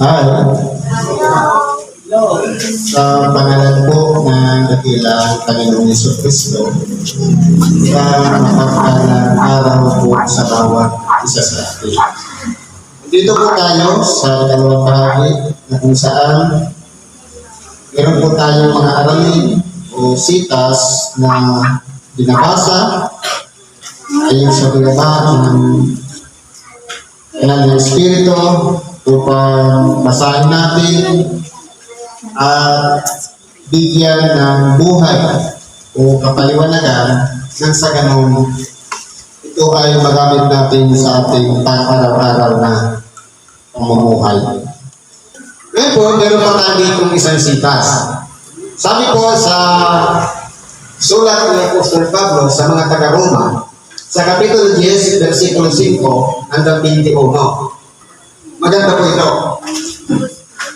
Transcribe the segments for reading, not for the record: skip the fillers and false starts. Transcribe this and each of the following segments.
Hi. Sa pangalan po ng dakilang Panginoong Jesucristo, sa mapagpalang araw po sa bawat isa sa atin. Dito po tayo sa dalawang bahagi na kung saan meron po tayong mga aralin o sitas na binabasa ayon sa binaba ng Espiritu upang basahin natin at bigyan ng buhay o kapaliwanagan nang sa ganun ito ay magamit natin sa ating pang-araw-araw na pamumuhay. Ngayon po, meron pa tayo ditong isang sitas. Sabi po sa sulat ni Apostol Pablo sa mga taga-Roma, sa Kapitulo 10, versikulo 5 hanggang 21. Maganda po ito.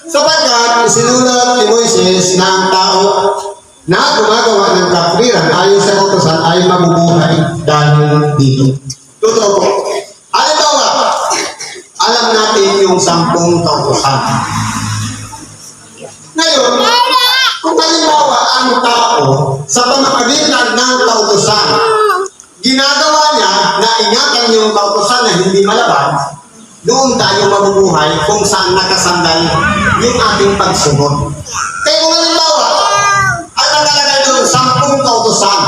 Sapagkat sinulat ni Moises na ang tao na gumagawa ng kapwiran ayon sa kautusan ay mabubuhay dahil dito. Totoo po. Halimbawa, alam natin yung 10 kautusan. Ngayon, kung halimbawa ang tao sa pamamagitan ng kautusan, ginagawa niya na ingatan yung kautusan na hindi malaban, doon tayo mabubuhay kung saan nakasandal yung ating pagsunod. Kaya kung halimbawa, ang nakalagay doon, 10 kautusan.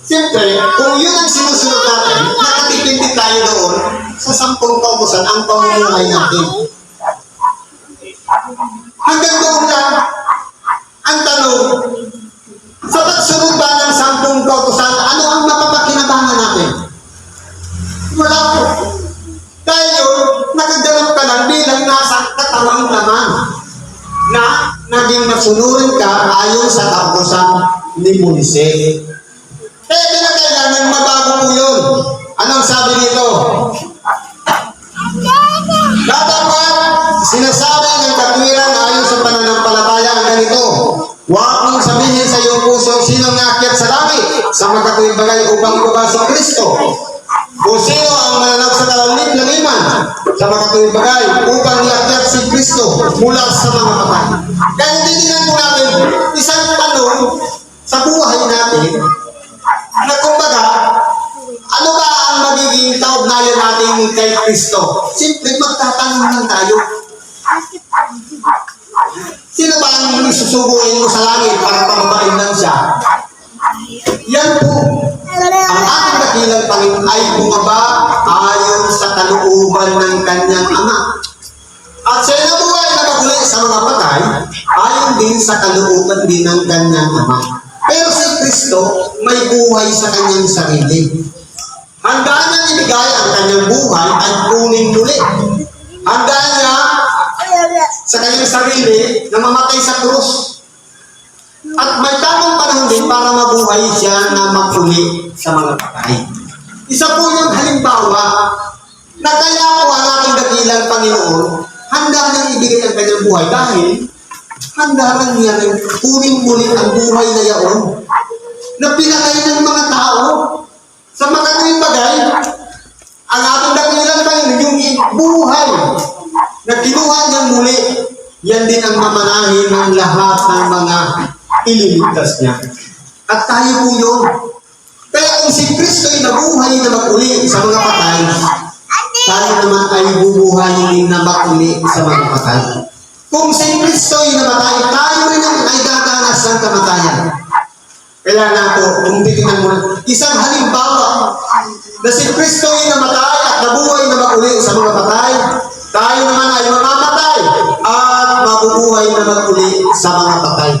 Siyempre, kung yun ang sinusunod natin, nakatipindi tayo doon sa 10 kautusan ang pamumuhay natin. Hanggang doon lang, ang tanong, sa pagsunod ba ng 10 kautusan, ano ang mapapakinabangan natin? Wala po. Dahil yun, nakagalang ka lang bilang nasa katawang laman na naging masunurin ka ayon sa kautusan ni Moises. Kaya kinakailangan mabago po yun. Anong sabi nito? Dapat sinasabi ng katwiran ayon sa pananampalataya ang ganito. Huwag mong sabihin sa iyong puso sino naakyat sa langit sa magkatuwid bagay upang ibaba si Kristo. O sino ang mananap sa kalangiman sa makatuwid bagay upang iakyat si Kristo mula sa mga patay. Kaya natitingnan po natin isang tanong sa buhay natin na kumbaga, ano ba ang magiging kaugnayan natin kay Kristo? Simple, magtatanong lang tayo. Sino ba ang isusubuin mo sa langit para pamabain lang siya? Yan po. Ang ating dakilang Panginoon ay bumaba ayon sa kalooban ng kanyang Ama. At siya nabuhay na maguli sa mga patay ayon din sa kalooban din ng kanyang Ama. Pero si Kristo may buhay sa kanyang sarili. Handa niyang ibigay ang kanyang buhay at kunin muli. Handa niya sa kanyang sarili na mamatay sa krus. At may tamang panahon din para mabuhay siya na maguli sa mga patay. Isa po yung halimbawa na kaya po ang ating dakilang Panginoon handa niyang ibigay ang kanyang buhay dahil handa rin niya rin kunin muli ang buhay na yaon na pinatay ng mga tao sa makatuwing bagay. Ang ating dakilang Panginoon yung buhay na kinuha niya muli, yan din ang mamanahin ng lahat ng mga ililigtas niya. At tayo po yun. Kaya kung si Kristo ay nabuhay na maguli sa mga patay, tayo naman ay bubuhayin din na maguli sa mga patay. Kung si Kristo ay namatay, tayo rin ang ay dadanas ng kamatayan. Kaya na po, kung titignan mo, isang halimbawa na si Kristo ay namatay at nabuhay na maguli sa mga patay, tayo naman ay mamamatay at mabubuhay na maguli sa mga patay.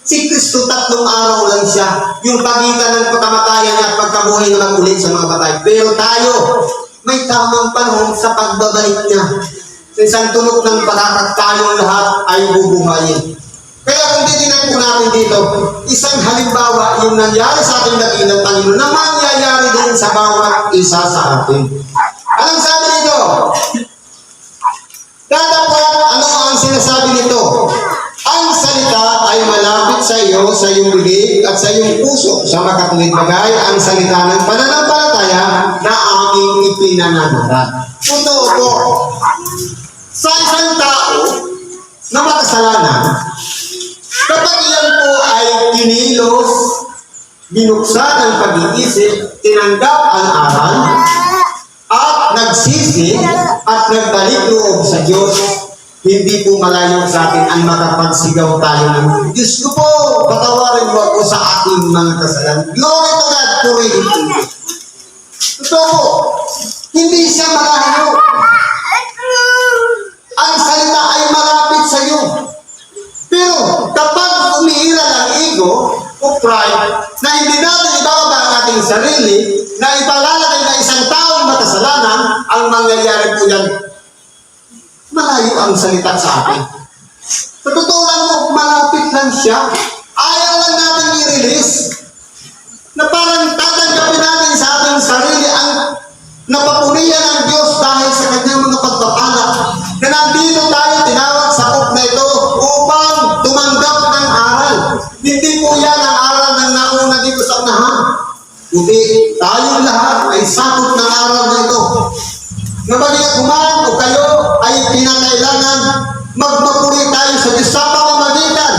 Si Kristo 3 araw lang siya, yung pagitan ng pagkamatayan niya at pagkabuhay na maguli sa mga patay. Pero tayo, may tamang panahon sa pagbabalik niya. Sa isang tunog ng pagkakat, tayong lahat ay bubuhayin. Kaya kung titignan po natin dito, isang halimbawa yung nangyari sa ating dakilang Panginoon na mangyayari din sa bawat isa sa atin. Anong sabi nito? Dapat ano ang sinasabi nito? Ang salita ay malapit sa iyo, sa iyong bibig at sa iyong puso. Sa makatuwid bagay, ang salita ng pananampalataya na aming ipinananarat. Totoo po. Sa isang tao na makasalanan, kapag iyan po ay kinilos, binuksan ang pag-iisip, tinanggap ang aral, at nagsisi at nagbalik loob sa Diyos, hindi po malayo sa atin ang makapagsigaw tayo ng Diyos ko po, patawarin mo ako sa aking mga kasalanan. Glory to God, purihin po. Totoo po, hindi siya malayo. Ang salita ay malapit sa iyo. Pero kapag umiiral ang ego o pride na hindi natin ibababa ang ating sarili, na ipalalagay na isang taong makasalanan, ang mangyayari po yan, malayo ang salita sa atin. Sa totoo lang po, malapit lang siya. Ayaw lang natin i-release na parang tatanggapin natin sa ating sarili ang napapurihan ng Diyos dahil sa kanyang mga pagpapala. Na nandito tayo tinawag sa kop na ito upang tumanggap ng aral. Hindi po yan ang aral ng nauna dito sa unahan. Kundi tayong lahat ay sakop ng aral na ito. Na maging kumain o kayo ay pinakailangan magpapuri tayo sa Diyos sa pamamagitan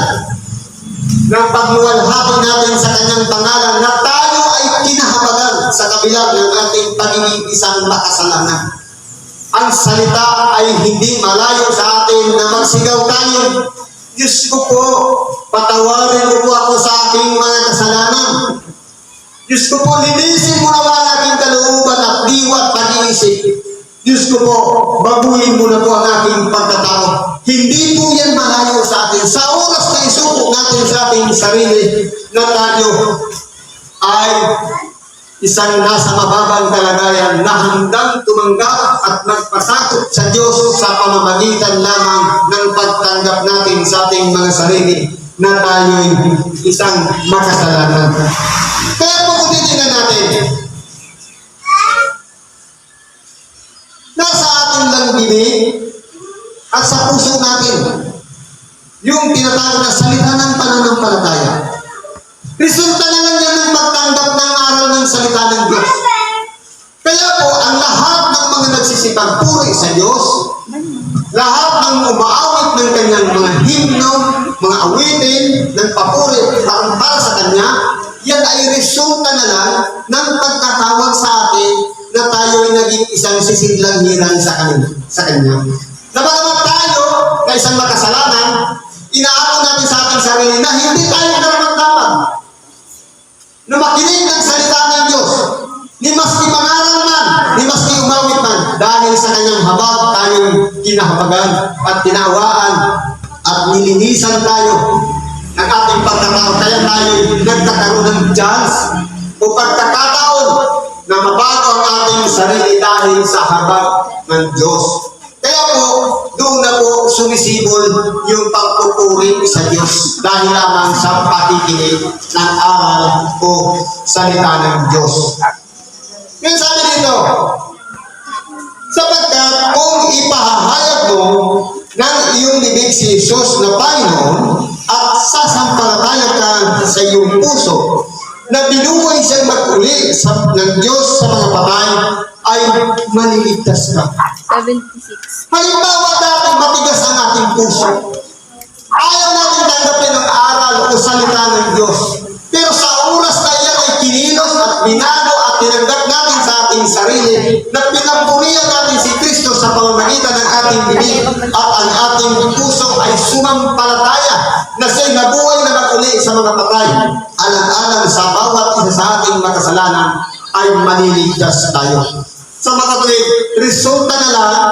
ng pagluwalhati natin sa kanyang pangalan na tayo ay kinahabagan sa kabila ng ating pagiging isang makasalanan. Ang salita ay hindi malayo sa atin na magsigaw tayo, Diyos ko po, patawarin mo po ako sa aking mga kasalanan. Diyos ko po, linisin mo naman ang aking kalooban at diwat pag-iisip. Diyos ko po, baguhin mo na po ang aking pagkatao. Hindi po yan malayo sa atin. Sa oras na isubok natin sa ating sarili na tayo ay isang nasa mababang kalagayan na handang tumanggap at magpasakot sa Diyos sa pamamagitan lamang ng pagtanggap natin sa ating mga sarili na tayo'y isang makasalanan. Kaya po kung titignan natin, nasa ating lang bibig at sa puso natin yung tinatawag na salita ng pananampalataya. Resulta na lang yan ng pagtanggap ng aral ng salita ng Diyos. Kaya po, ang lahat ng mga nagsisipagpuri sa Diyos, lahat ng umaawit ng kanyang mga himno, mga awitin, ng papuri para sa Kanya, yan ay resulta na lang ng pagkatawag sa atin na tayo ay naging isang sisidlangiran sa Kanya. Napagamat tayo na isang makasalanan, inaako natin sa ating sarili na hindi tayo karapat-dapat na makinig ng salita ng Diyos, ni maski mangaral man, ni maski umawit man, dahil sa kanyang habag, tayong kinahabagan at tinawaan at nilinisan tayo ng ating pagkatao. Kaya tayo nagkakaroon ng chance o pagkakataon na mabago ang ating sarili dahil sa habag ng Diyos. Kaya po, doon na po sumisibol yung pagpupuri sa Diyos dahil lamang sa pakikinig ng aral o salita ng Diyos. Ngayon sabi dito, sapagkat kung ipahahayag mo ng iyong bibig si Jesus na Panginoon at sasampalataya ka sa iyong puso na binuhay siyang mag-uli ng Diyos sa mga patay, ay maliligtas ka. 76. Halimbawa dati matigas ang ating puso. Ayaw natin tanggapin ang aral o salita ng Diyos. Pero sa oras na iyan ay kinilos at binago at tinanggap natin sa ating sarili na pinampurihan natin si Kristo sa pamamagitan ng ating bibig at ang ating puso ay sumampalataya na siya'y nabuhay na mag-uli sa mga patay. Alang-alang sa bawat isa sa ating makasalanan ay maliligtas tayo. Sa mga kapatid, resulta na lang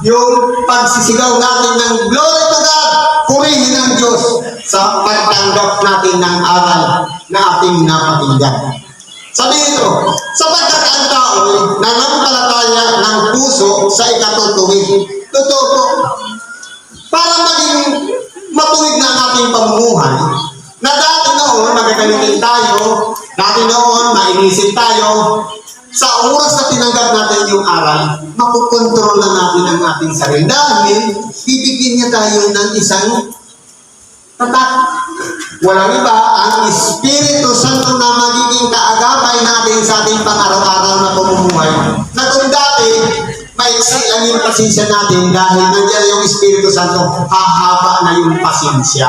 yung pagsisigaw natin ng glory to God, purihin ng Diyos sa pagtanggap natin ng aral na ating napakinggan. Sabi nito, sapagkat ang tao nananampalataya ng puso sa ikatutuwid. Totoo po, para maging matuwid na ang ating pamumuhay, na dati noon magagalitin tayo, dati noon mainisin tayo, sa oras na tinanggap natin yung aral, makukontrol na natin ang ating sarili. Dahil, bibigyan niya tayo ng isang tatak. Walang iba, ang Espiritu Santo na magiging kaagapay natin sa ating pang-araw-araw na pamumuhay. Na kung dati, maiksi lang yung pasensya natin dahil nandiyan yung Espiritu Santo, hahaba na yung pasensya.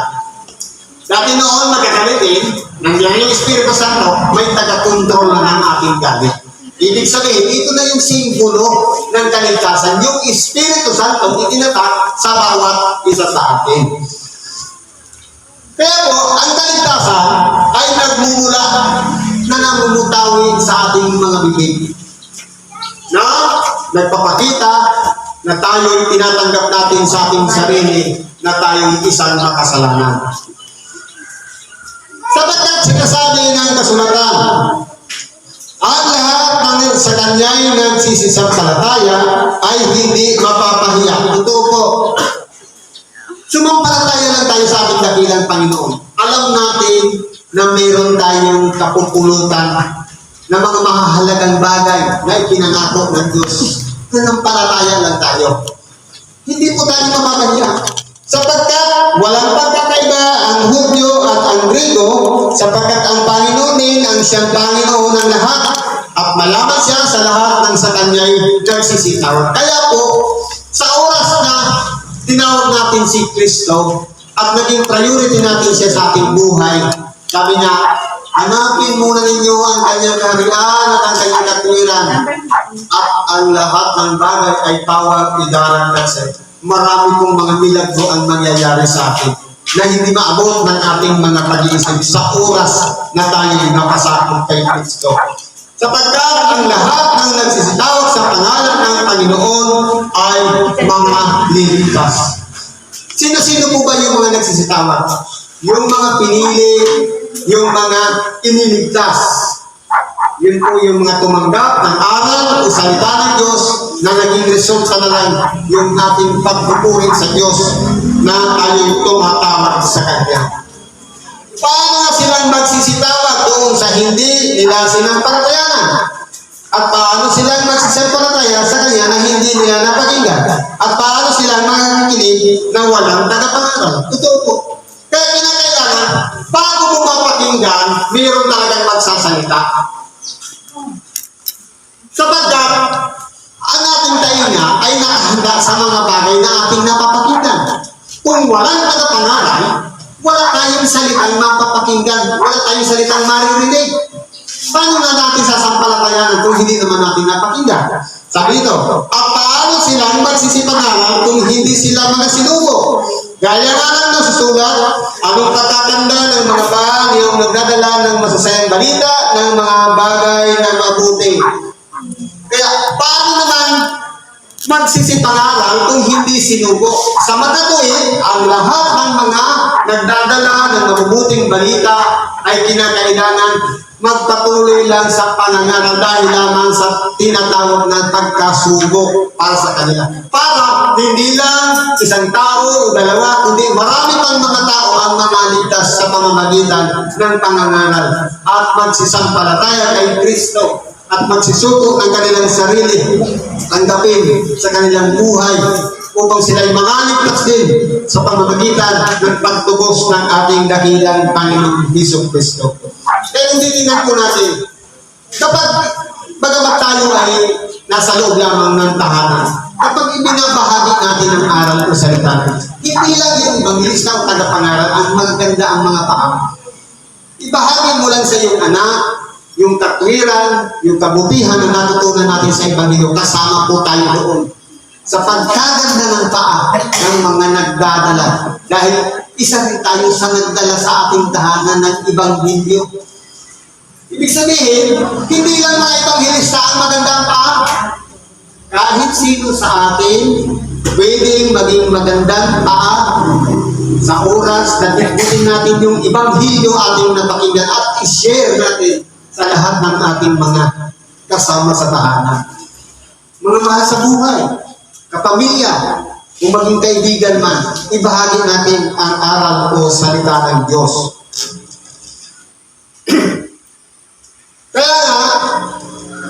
Dati noon, magkakalitin, nandiyan yung Espiritu Santo, may taga-control na ng ating galit. Ibig sabihin, ito na yung simbolo ng kaligtasan. Yung Espiritu Santo, itinatak sa bawat isa sa atin. Kaya po, ang kaligtasan ay nagmumula na namumutawid sa ating mga bibig. Na nagpapakita na tayo'y tinatanggap natin sa ating sarili na tayo'y isang makasalanan. Sapagkat sinasabi ng kasulatan, ang lahat ng sa kanya'y nagsisisampalataya ay hindi mapapahiya. Ito po, sumampalataya lang tayo sa ating dakilang Panginoon. Alam natin na mayroon tayong kapupulutan na mga mahahalagang bagay na ipinangako ng Diyos. Nanampalataya lang tayo. Hindi po tayo mapapahiya. Sapagkat walang pagkakaiba ang Hudyo at ang Grego, sapagkat ang Panginoon din ang siyang Panginoon ng lahat at malaman siya sa lahat ng sa kanya'y nagsisitaw. Kaya po, sa oras na tinawag natin si Kristo at naging priority natin siya sa ating buhay, sabi niya, hanapin muna ninyo ang kanyang kaharian at ang kanyang katwiran at ang lahat ng bagay ay tawag idaragdag sa ito. Marami pong mga milagro ang mangyayari sa atin na hindi maabot ng ating mga pag-iisip sa oras na tayo napasakop kay Kristo. Sapagkat ang lahat ng nagsisitawag sa pangalan ng Panginoon ay mga liligtas. Sino-sino po ba yung mga nagsisitawag? Yung mga pinili, yung mga iniligtas. Yun po yung mga tumanggap ng aral o salita ng Diyos na naging resulta na lang yung ating pagpupurin sa Diyos na tayo'y tumatawag sa Kanya. Paano nga silang magsisitawag doon sa hindi nila sinampalatayanan? At paano silang magsisampalataya sa Kanya na hindi nila napakinggan? At paano silang makikinig na walang tagapangaral? Totoo po. Kaya kinakailangan, bago mo mapakinggan, mayroon talagang magsasalita. Sapagkat, ang ating tainga ay nakahanda sa mga bagay na ating napapakinggan. Kung walang tagapangaral, wala tayong salitang mapapakinggan, wala tayong salitang maririnig. Paano na natin sasampalatayanan kung hindi naman natin napakinggan? Sabi ito, at paano silang magsisipangaral kung hindi sila mga sinugo? Gaya nga lang nasusulat, anong patatanda ng mga bahan yung nagdadala ng masasayang balita ng mga bagay na mabuti. Kaya paano naman magsisipangaral kung hindi sinugo? Sa matatuwid, ang lahat ng mga nagdadala ng mabubuting balita ay kinakailangan magpatuloy lang sa panangaral dahil lamang sa tinatawag na pagkasugo para sa kanila. Para hindi lang isang tao o dalawa, kundi marami pang mga tao ang mamaligtas sa pamamagitan ng panangaral at magsisampalataya kay Kristo at magsisuko ng kanilang sarili, tanggapin sa kanilang buhay upang sila'y mangaligtas din sa pamamagitan ng pagtubos ng ating dakilang Panginoong Hesus Kristo. Kaya hindi tingnan po natin, kapag bagamat tayo ay nasa loob lamang ng tahanan, kapag ibinabahagi natin ang aral o salita, hindi lang yung evangelista o tagapangaral ang maganda ang mga paa. Ibahagi mo lang sa iyong anak, yung katwiran, yung kabutihan na natutunan natin sa Ebanghelyo, kasama po tayo doon. Sa pagkaganda ng paa ng mga nagdadala. Dahil isa rin tayo sa nagdala sa ating tahanan ng Ebanghelyo. Ibig sabihin, hindi lang mga Ebanghelista ang magandang paa. Kahit sino sa atin, pwedeng maging magandang paa sa oras na tikutin natin yung Ebanghelyo ating napakinggan at i-share natin sa lahat ng ating mga kasama sa tahanan. Mga mahal sa buhay, kapamilya, kung maging kaibigan man, ibahagi natin ang aral o salita ng Diyos. Kaya nga,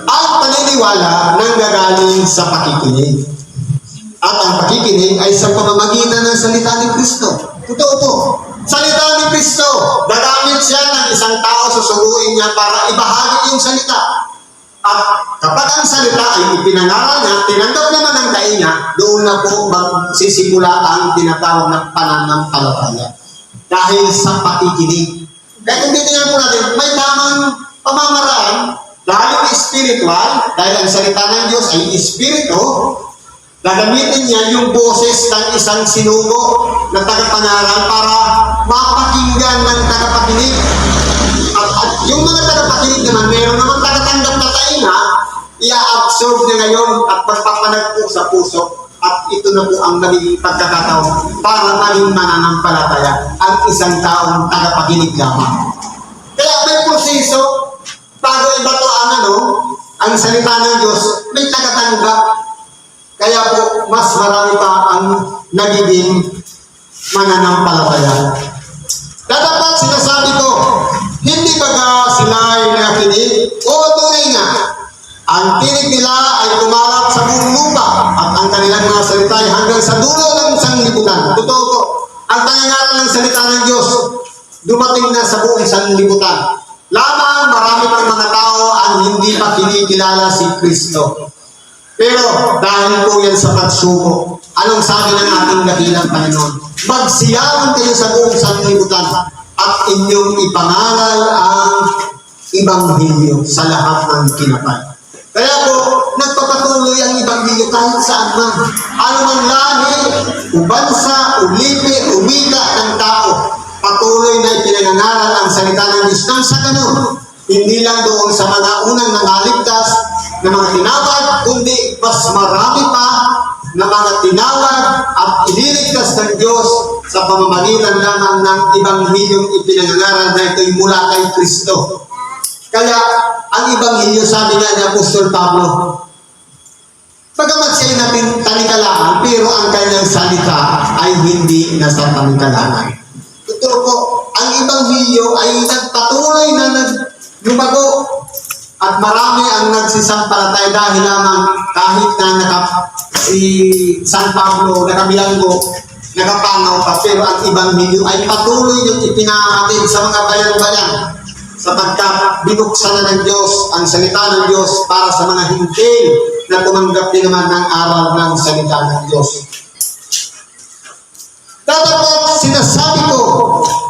ang paniniwala nanggagaling sa pakikinig. At ang pakikinig ay sa pamamagitan ng salita ni Kristo. Totoo po. Salita ni Kristo, siya ng isang tao, susuruin niya para ibahagi yung salita. At kapag ang salita ay ipinangaral niya, tinanggap naman ang kain niya, doon na po magsisimula ang tinatawag na pananampalataya. Dahil sa pakikinig. Kaya kung titingnan po natin, may tamang pamamaraan, dahil spiritual, dahil ang salita ng Diyos ay espiritu, gagamitin niya yung boses ng isang sinugo na tagapangaral para mapakinggan ng tagapakinig. At yung mga tagapakinig naman, meron naman tagatanggap na tainga, i-absorb niya ngayon at magpapanag po sa puso. At ito na po ang nagiging pagkakataon para maging mananampalataya ang isang taong tagapakinig lamang. Kaya may proseso, bago ibato ang salita ng Diyos, may tagatanggap. Kaya po, mas marami pa ang nagiging mananampalataya. Dapat sinasabi ko, hindi ba sila ay nakikinig? O tunay nga, ang tinig nila ay kumalat sa buong lupa at ang kanilang mga salita ay hanggang sa dulo ng sanlibutan. Totoo po, ang pangangaral ng salita ng Diyos dumating na sa buong sanlibutan. Lamang marami pang mga tao ang hindi pa kinikilala si Kristo. Pero dahil po yan sa pagsubok, anong sabi ng ating dakilang Panginoon? Magsiyawan kayo sa buong sanlibutan at inyong ipangaral ang Ibanghilyo sa lahat ng kinapay. Kaya po, nagpapatuloy ang Ibanghilyo kahit saan man. Anumang lahi, ubansa, ulipi, umika ng tao, patuloy na ipinangaral ang salita ng Diyos. Nang sa ganun, hindi lang doon sa mga unang nangaligtas na mga tinawag, kundi mas marami pa na mga tinawag at iniligtas ng Diyos sa pamamagitan lamang ng Ibanghilyong ipinangaral na ito'y mula kay Kristo. Kaya, ang Ibanghilyo, sabi nga ni Apostol Pablo, pagamat siya'y tanikalaman, pero ang kanyang salita ay hindi nasa tanikalaman. Totoo po, ang Ibanghilyo ay nagpatuloy na lumago at marami ang nagsisampalatay dahil lamang kahit na si San Pablo nakabilanggo, nakapanaw pa, pero ang Ibanghilyo ay patuloy yung ipinahatid sa mga bayan-bayan sapagkat binuksan na ng Diyos ang salita ng Diyos para sa mga hintil na tumanggap din naman ng aral ng salita ng Diyos. Dapat sinasabi ko,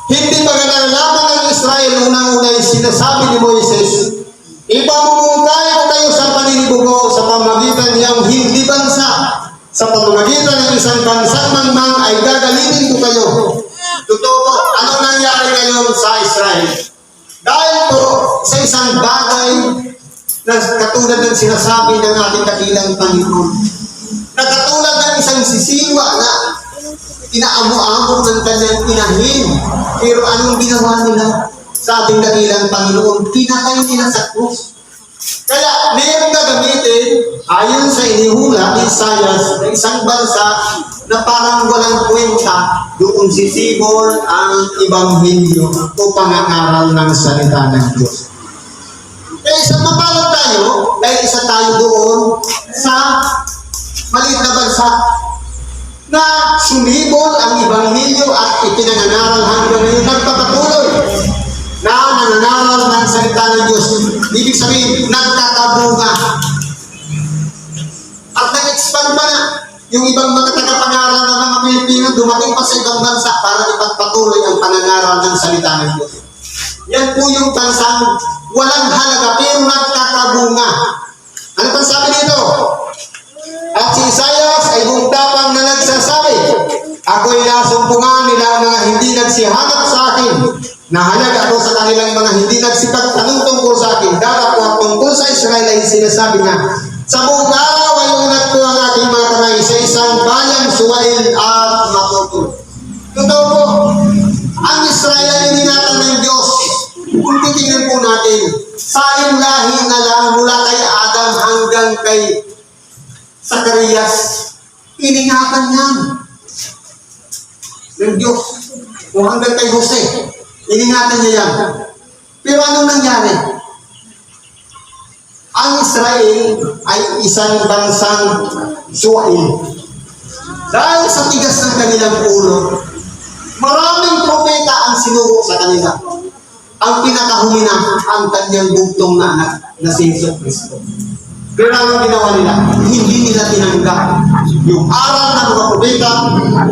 hindi ba lamang ng Israel unang-unay sinasabi ni Moises, ipamumungkay ko kayo sa paninibugo sa pamamagitan niyang hindi bansa. Sa pamamagitan ng isang bansang mangmang ay gagalingin ko kayo. Totoo po, ano nangyari ngayon sa Israel? Dahil po sa isang bagay na katulad ng sinasabi ng ating dakilang Panginoon, na katulad ng isang sisiwa na inaamo-amo ng kanyang inahin. Pero anong ginawa nila sa ating dakilang Panginoon? Pinakay nila sa krus. Kaya mayroong gagamitin, ayon sa inihula ni Isaias, na isang bansa na parang walang kwenta, doon sisibol ang Ibanghilyo o pangangaral ng salita ng Diyos. Kaya isang mapalad tayo, dahil isa tayo doon sa maliit na bansa na sumibol ang Ibanghilyo at ipinangangaral hanggang ngayon nagpapatuloy na nangangaral ng salita ng Diyos. Ibig sabihin, nagkakabunga. At nag-expand pa na yung ibang mga tagapangaral ng mga Pilipino dumating pa sa ibang bansa para ipagpatuloy ang panangaral ng salita ng Diyos. Yan po yung bansang walang halaga pero nagkakabunga. Ano pang sabi dito? At si Isaias ay bungtapang na nagsasabi, ako'y nasumpungan nila ang mga hindi nagsihanap sa akin. Nahalag ako sa kanilang mga hindi nagsipagtanong tungkol sa akin. Dahil at tungkol sa Israel ay sinasabi niya, sa buong araw ay unat ko ang aking mga kamay sa isang bayang suwail at matutulog. Totoo po, ang Israel ay iningatan ng Diyos. Kung titingnan po natin, sa lahi na lang mula kay Adam hanggang kay Zacarias, iningatan yan ng Diyos. O hanggang kay Jose, iningatan niya yan. Pero anong nangyari? Ang Israel ay isang bansang suwail. Dahil sa tigas ng kanilang ulo, maraming propeta ang sinugo sa kanila. ang pinakahuli na ang kanyang bugtong na anak na si Jesu Cristo. Pero ang ginawa nila, hindi nila tinanggap yung aral ng mga propeta,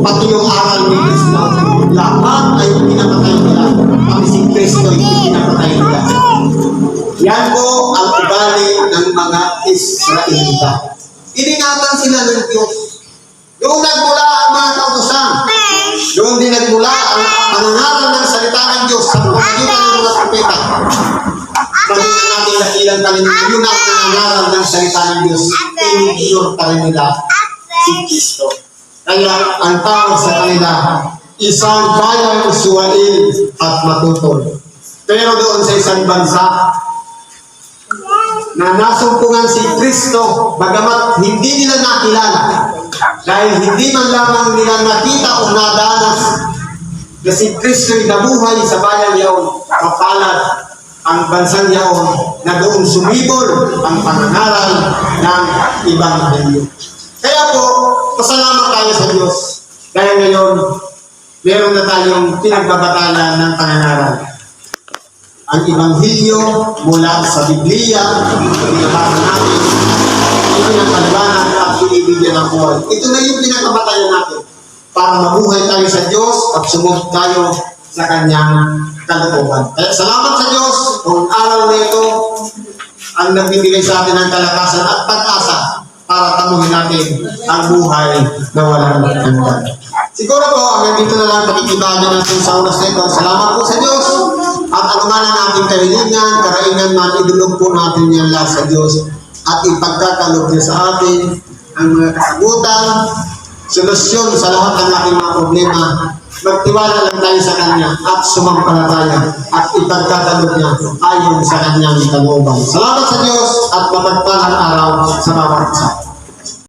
pati yung aral ni Cristo. Lahat ay pinapatay nila, pati si Cristo ay pinapatay nila. Yan po ang ugali ng mga Israelita. Iningatan sila ng Diyos. Doon nagmula ang mga kautusan. Doon din nagmula ang panangaral ng salita ng Diyos sa pamamagitan ng mga propeta. Pagin na natin nakilang kaliniman, yun ang nangangaral ng salita ng Diyos. Inigiyor pa rin nila si Kristo. Kaya ang tawag sa kanila, isang bayang suwail at matutol. Pero doon sa isang bansa, na nasumpungan si Kristo, bagamat hindi nila nakilala, dahil hindi man lamang nila nakita o nadanas na si Kristo'y nabuhay sa bayan yaon, kapalat ang bansang yaon na doon sumibol ang pangangaral ng Ebanghelyo. Kaya po, pasalamat tayo sa Diyos dahil ngayon meron na tayong pinagbabatayan ng pangangaral. Ang Ebanghelyo mula sa Biblia, pinabasa natin, ipinapaliwanag at pinibigyan ng buhay. Ito na yung pinakabatayan natin para mabuhay tayo sa Diyos at sumunod tayo sa Kanyang kalooban. Kaya salamat sa Diyos kung araw na ito ang nagbibigay sa atin ng kalakasan at pag-asa para tamuhin natin ang buhay na walang hanggan. Siguro po, hanggang dito na lang pakikibagan natin sa oras na ito. Salamat po sa Diyos. At ano man ang ating kahilingan, karaingan man, idulog po natin yan lahat sa Diyos. At ipagkakalog niya sa atin ang mga kasagutan, solusyon sa lahat ng ating mga problema. Magtiwala lang tayo sa Kanya at sumampalataya at ipagkakalog niya ayon sa Kanyang kalooban. Salamat sa Diyos at mapagpalang araw sa bawat isa.